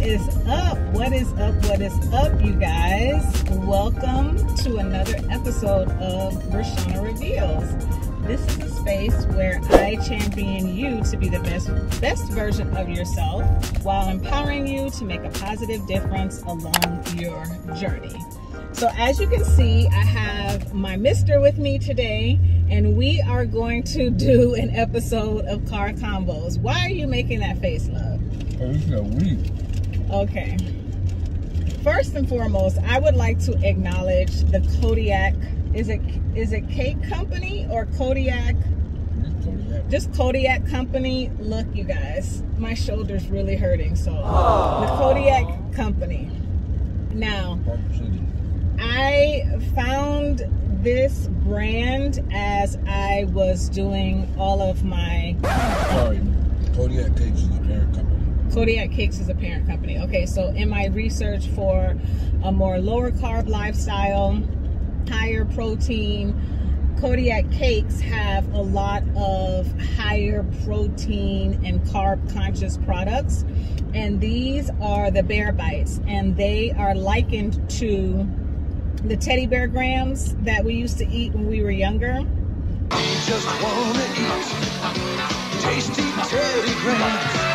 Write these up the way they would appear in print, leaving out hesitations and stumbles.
is up? What is up? What is up, you guys? Welcome to another episode of RaShana Reveals. This is a space where I champion you to be the best version of yourself while empowering you to make a positive difference along your journey. So as you can see, I have my mister with me today, and we are going to do an episode of Car Convos. Why are you making that face, love? Oh, this is a weed. Okay. First and foremost, I would like to acknowledge the Kodiak. Is it cake company or Kodiak? Kodiak. Just Kodiak company. Look, you guys, my shoulder's really hurting. So the Kodiak company. Now, I found this brand as I was doing all of my... Sorry, Kodiak Cakes is a parent company. Kodiak Cakes is a parent company. Okay, so in my research for a more lower carb lifestyle, higher protein, Kodiak Cakes have a lot of higher protein and carb conscious products. And these are the Bear Bites, and they are likened to the teddy bear grams that we used to eat when we were younger. I just wanna eat tasty teddy grams.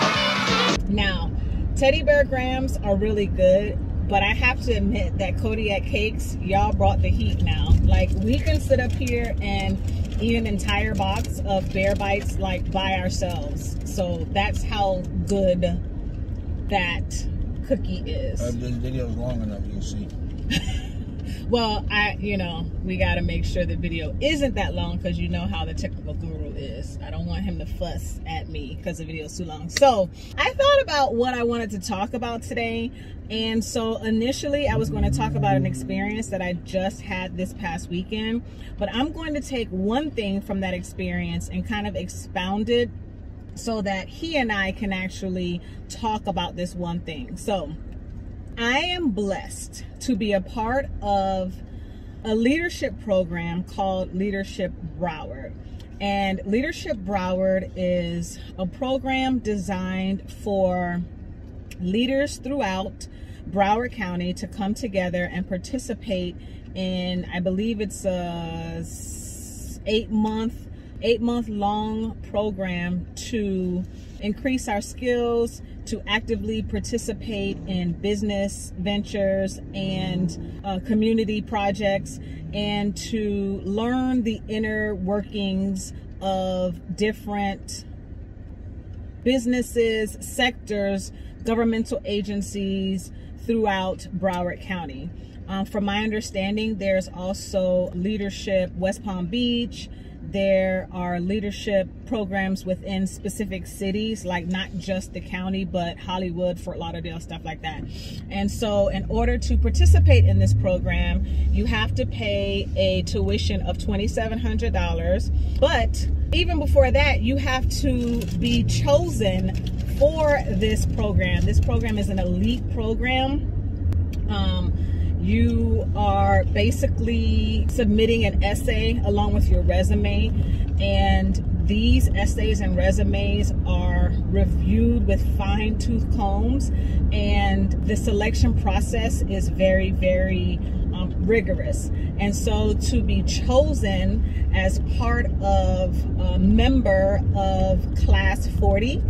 Now, teddy bear grams are really good, but I have to admit that Kodiak Cakes, y'all brought the heat now. Like, we can sit up here and eat an entire box of Bear Bites like by ourselves. So that's how good that cookie is. This video is long enough, you'll see. Well, we got to make sure the video isn't that long, because you know how the technical guru is. I don't want him to fuss at me because the video is too long. So I thought about what I wanted to talk about today. And so initially I was going to talk about an experience that I just had this past weekend. But I'm going to take one thing from that experience and kind of expound it so that he and I can actually talk about this one thing. So I am blessed to be a part of a leadership program called Leadership Broward. And Leadership Broward is a program designed for leaders throughout Broward County to come together and participate in, I believe it's a 8-month long program to increase our skills, to actively participate in business ventures and community projects, and to learn the inner workings of different businesses, sectors, governmental agencies throughout Broward County. From my understanding, there's also leadership West Palm Beach. There are leadership programs within specific cities, like not just the county, but Hollywood, Fort Lauderdale, stuff like that. And so in order to participate in this program, you have to pay a tuition of $2,700. But even before that, you have to be chosen for this program. This program is an elite program. You are basically submitting an essay along with your resume, and these essays and resumes are reviewed with fine-tooth combs, and the selection process is very, very rigorous. And so to be chosen as part of a member of Class 40,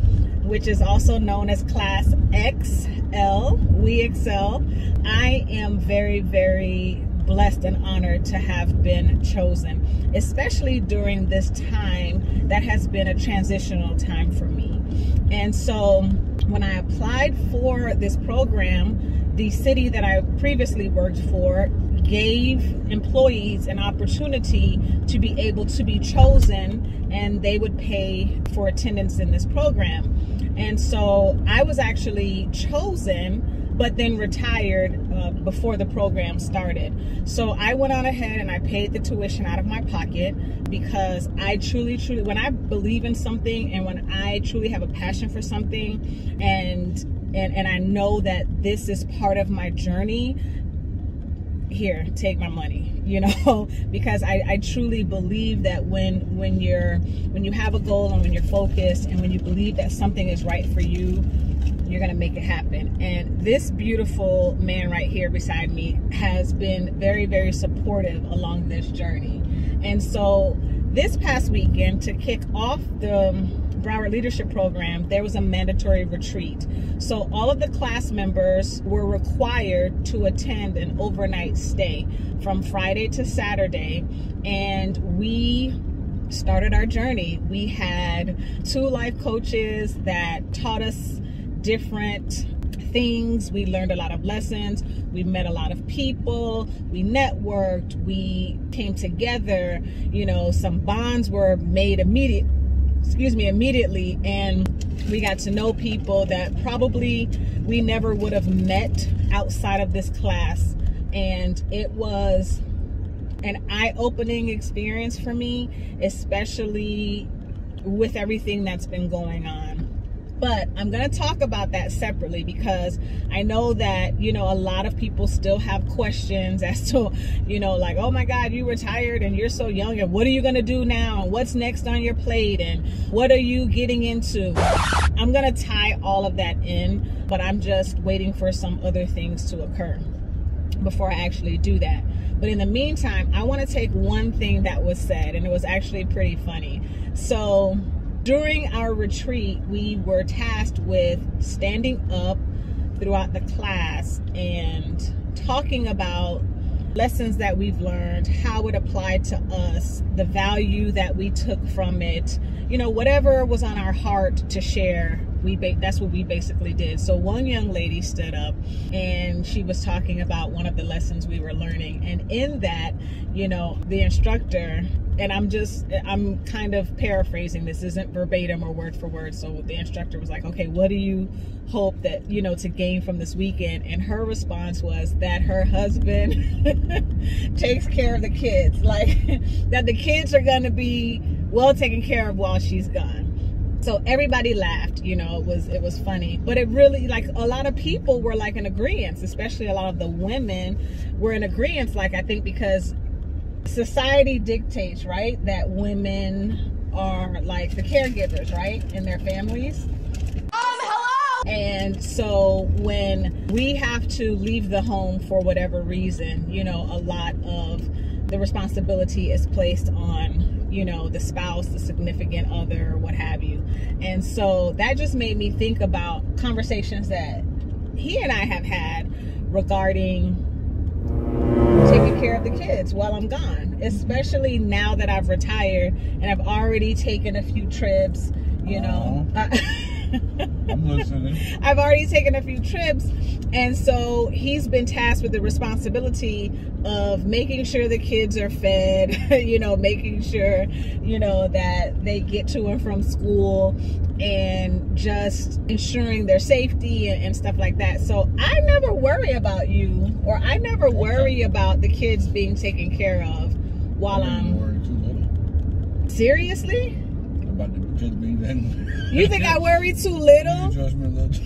which is also known as Class XL, we excel, I am very, very blessed and honored to have been chosen, especially during this time that has been a transitional time for me. And so when I applied for this program, the city that I previously worked for gave employees an opportunity to be able to be chosen, and they would pay for attendance in this program. And so I was actually chosen, but then retired before the program started. So I went on ahead and I paid the tuition out of my pocket, because I truly, when I believe in something and when I truly have a passion for something, and I know that this is part of my journey, here, take my money, because I truly believe that when you have a goal and when you're focused and when you believe that something is right for you, you're going to make it happen. And this beautiful man right here beside me has been very, very supportive along this journey. And so this past weekend, to kick off the Broward Leadership Program, there was a mandatory retreat. So all of the class members were required to attend an overnight stay from Friday to Saturday. And we started our journey. We had 2 life coaches that taught us different things. We learned a lot of lessons. We met a lot of people. We networked. We came together. You know, some bonds were made immediately, and we got to know people that probably we never would have met outside of this class. And it was an eye-opening experience for me, especially with everything that's been going on. But I'm going to talk about that separately, because I know that, you know, a lot of people still have questions as to, you know, like, oh my God, you retired and you're so young, and what are you going to do now? And what's next on your plate? And what are you getting into? I'm going to tie all of that in, but I'm just waiting for some other things to occur before I actually do that. But in the meantime, I want to take one thing that was said, and it was actually pretty funny. So during our retreat, we were tasked with standing up throughout the class and talking about lessons that we've learned, how it applied to us, the value that we took from it, you know, whatever was on our heart to share. That's what we basically did. So one young lady stood up and she was talking about one of the lessons we were learning. And in that, you know, the instructor, and I'm kind of paraphrasing, this isn't verbatim or word for word. So the instructor was like, okay, what do you hope that, you know, to gain from this weekend? And her response was that her husband takes care of the kids, like that the kids are going to be well taken care of while she's gone. So everybody laughed, you know, it was funny, but it really, like, a lot of people were like in agreement, especially a lot of the women were in agreement, like, I think because society dictates, right, that women are like the caregivers, right, in their families. Hello! And so when we have to leave the home for whatever reason, you know, a lot of the responsibility is placed on, you know, the spouse, the significant other, what have you. And so that just made me think about conversations that he and I have had regarding taking care of the kids while I'm gone, especially now that I've retired and I've already taken a few trips, you know. I'm listening. I've already taken a few trips, and so he's been tasked with the responsibility of making sure the kids are fed, you know, making sure, you know, that they get to and from school, and just ensuring their safety and stuff like that. So I never worry about you, or I never worry about the kids being taken care of while I'm worried too little. Seriously? About the kids being then. You think I worry too little? You trust me a little.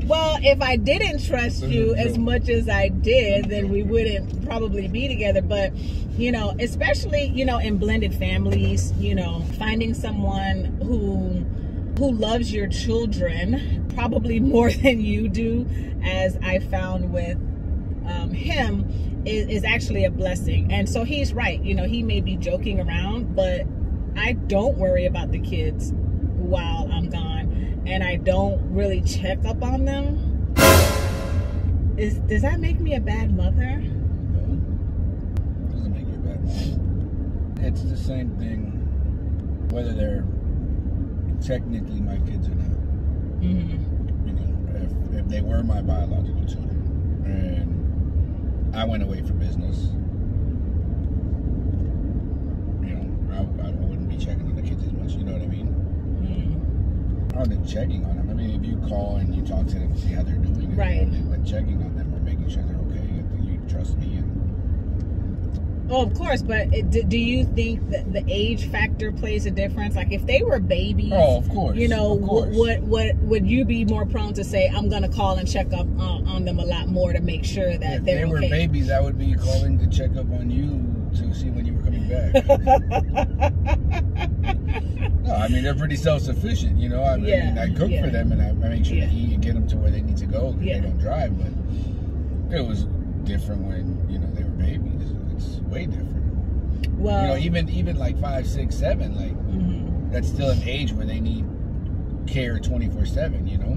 Well, if I didn't trust you as much as I did, then we wouldn't probably be together. But, you know, especially, you know, in blended families, you know, finding someone who loves your children probably more than you do, as I found with him, is actually a blessing. And so he's right. You know, he may be joking around, but I don't worry about the kids while I'm gone, and I don't really check up on them. Does that make me a bad mother? No, it doesn't make you a bad mother. It's the same thing whether they're technically my kids or not. Mm-hmm. You know, if they were my biological children and I went away for business, you know, I wouldn't be checking on the kids as much. You know what I mean? Mm-hmm. Other than checking on them. I mean, if you call and you talk to them, see how they're doing, right? But checking on them or making sure they're okay, you trust me. Oh, of course, but do you think that the age factor plays a difference? Like, if they were babies, oh, of course, you know, of course. would you be more prone to say, I'm gonna call and check up on them a lot more to make sure that if they're okay? If they were babies, I would be calling to check up on you to see when you were coming back. No, I mean, they're pretty self-sufficient, you know. I mean, I cook for them, and I make sure to eat and get them to where they need to go because they don't drive. But it was different when, you know, they were babies. It's way different. Well, you know, even like 5, 6, 7, like that's still an age where they need care 24/7, you know.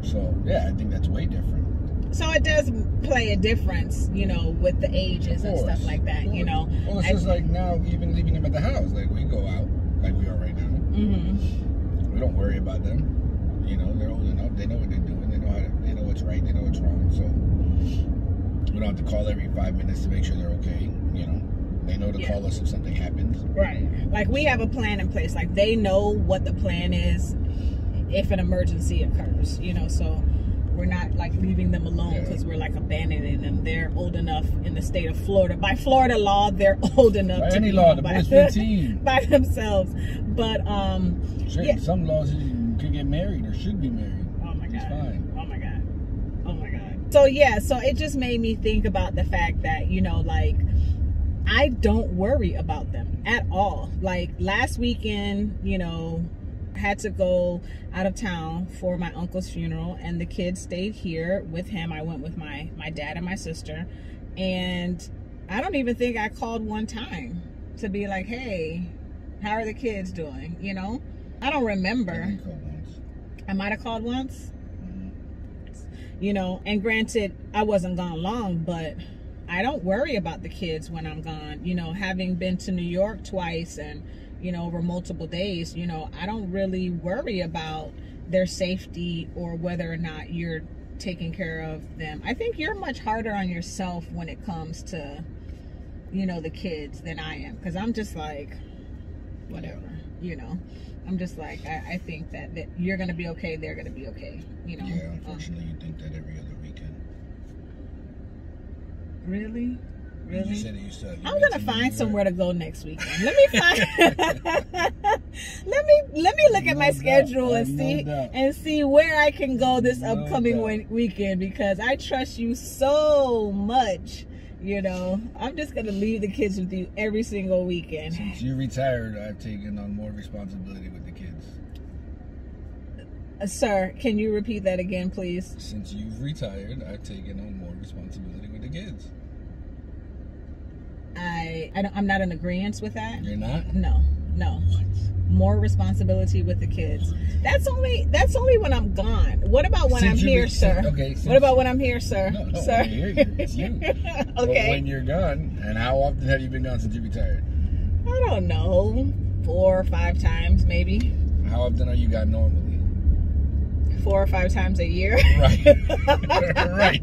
So yeah, I think that's way different. So it does play a difference, you know, with the ages and stuff like that, you know. Well, it's just like now, even leaving them at the house, like we go out like we are right now. We don't worry about them. You know, they're old enough. They know what they're doing. They know what's right. They know what's wrong. So we don't have to call every 5 minutes to make sure they're okay. You know, they know to call us if something happens. Right. Like we have a plan in place. Like they know what the plan is if an emergency occurs. You know, so we're not like leaving them alone because we're like abandoning them. They're old enough in the state of Florida. By Florida law, they're old enough to any be law. The boy's 15 by themselves. But some laws you could get married or should be married. Oh my God. It's fine. Oh my God. Oh my God. So yeah, so it just made me think about the fact that, you know, like I don't worry about them at all. Like last weekend, you know, had to go out of town for my uncle's funeral, and the kids stayed here with him. I went with my dad and my sister, and I don't even think I called one time to be like, hey, how are the kids doing? You know, I don't remember. I might have called once. You know, and granted, I wasn't gone long, but I don't worry about the kids when I'm gone. You know, having been to New York twice and, you know, over multiple days, you know, I don't really worry about their safety or whether or not you're taking care of them. I think you're much harder on yourself when it comes to, you know, the kids than I am. Because I'm just like, whatever, you know. I'm just like, I think that you're going to be okay, they're going to be okay, you know. Yeah, unfortunately, you think that every other weekend. Really? Really? You said it yourself. I'm gonna find somewhere to go next weekend. Let me let me look at my schedule and see where I can go this upcoming weekend, because I trust you so much. You know, I'm just gonna leave the kids with you every single weekend. Since you retired, I've taken on more responsibility with the kids. Sir, can you repeat that again, please? Since you've retired, I've taken on more responsibility with the kids. I'm not in agreement with that. You're not? No. What? More responsibility with the kids. That's only when I'm gone. What about when I'm here, sir? What about when I'm here, sir? No, sir. When you're here, it's you. Okay. But when you're gone, and how often have you been gone since you retired? I don't know. 4 or 5 times, maybe. How often are you gone normally? 4 or 5 times a year. Right.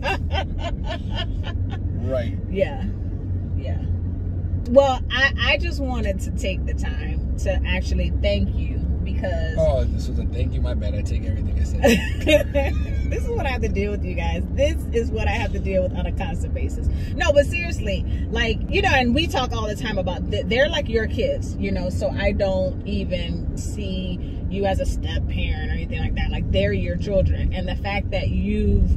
Right. Yeah. Well, I just wanted to take the time to actually thank you, because... Oh, this was a thank you, my bad. I take everything I said. This is what I have to deal with, you guys. This is what I have to deal with on a constant basis. No, but seriously, like, you know, and we talk all the time about, they're like your kids, you know, so I don't even see you as a step parent or anything like that. Like, they're your children. And the fact that you've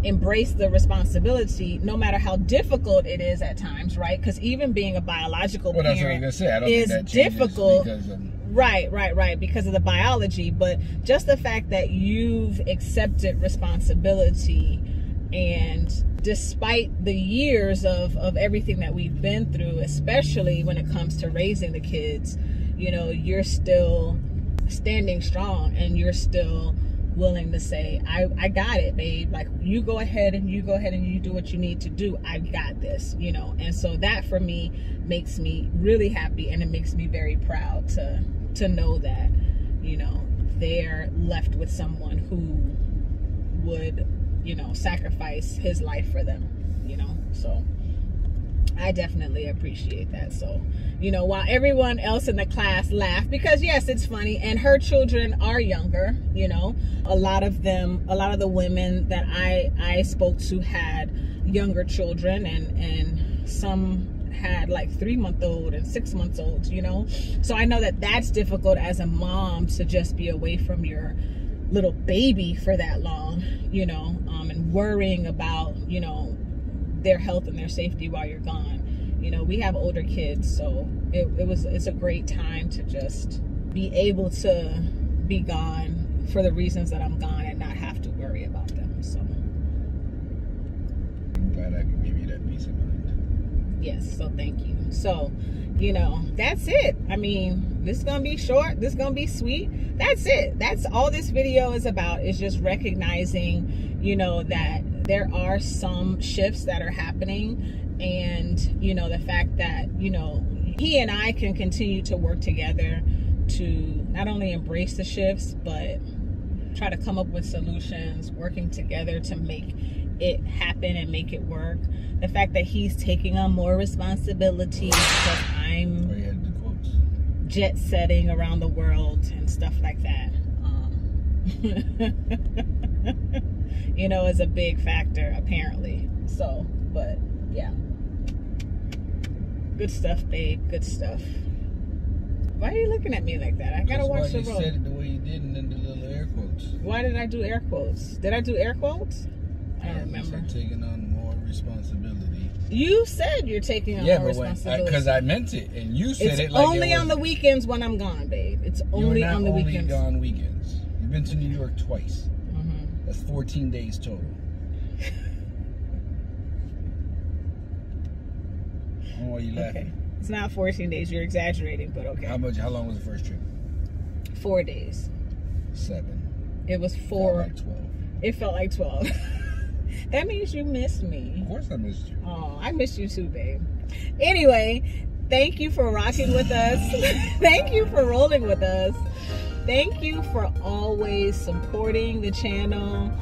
embrace the responsibility, no matter how difficult it is at times, right? Because even being a biological parent, that's what I was gonna say. I don't is think that difficult. Because of... Right, because of the biology. But just the fact that you've accepted responsibility, and despite the years of everything that we've been through, especially when it comes to raising the kids, you know, you're still standing strong, and you're still willing to say, I got it, babe. Like, you go ahead and you do what you need to do. I got this, you know. And so that for me makes me really happy, and it makes me very proud to know that, you know, they're left with someone who would, you know, sacrifice his life for them, you know. So I definitely appreciate that. So, you know, while everyone else in the class laughed, because yes, it's funny, and her children are younger, you know, a lot of the women that I spoke to had younger children, and some had like 3-month-old and 6-month-olds, you know. So I know that that's difficult as a mom, to just be away from your little baby for that long, you know, and worrying about, you know, their health and their safety while you're gone. You know, we have older kids, so it's a great time to just be able to be gone for the reasons that I'm gone and not have to worry about them. So I'm glad I could give you that peace of mind. yes, so thank you. So, you know, that's it. I mean, this is gonna be short, this is gonna be sweet. That's it. That's all this video is about, is just recognizing, you know, that there are some shifts that are happening, and, you know, the fact that, you know, he and I can continue to work together to not only embrace the shifts, but try to come up with solutions, working together to make it happen and make it work. The fact that he's taking on more responsibility because I'm jet setting around the world and stuff like that, you know, is a big factor apparently. So, but yeah, good stuff, babe, good stuff. Why are you looking at me like that? I gotta watch the road. You said it the way you did, and then the little air quotes. Why did I do air quotes? Did I do air quotes? I don't remember. You said taking on more responsibility. You said you're taking on more responsibility. Because I meant it, and you said it like only on the weekends when I'm gone, babe. It's only on the weekends. You're not only gone weekends. You've been to New York twice. That's 14 days total. I don't know why you laughing. Okay. It's not 14 days. You're exaggerating, but okay. How long was the first trip? 4 days. 7. It was 4. Felt like 12. It felt like 12. That means you missed me. Of course I missed you. Oh, I missed you too, babe. Anyway, thank you for rocking with us. Thank you for rolling with us. Thank you for always supporting the channel.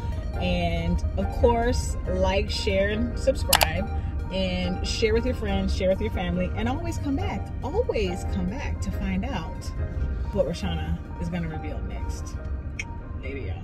And of course, like, share, and subscribe. And share with your friends, share with your family, and always come back. Always come back to find out what RaShana is going to reveal next. Later, y'all.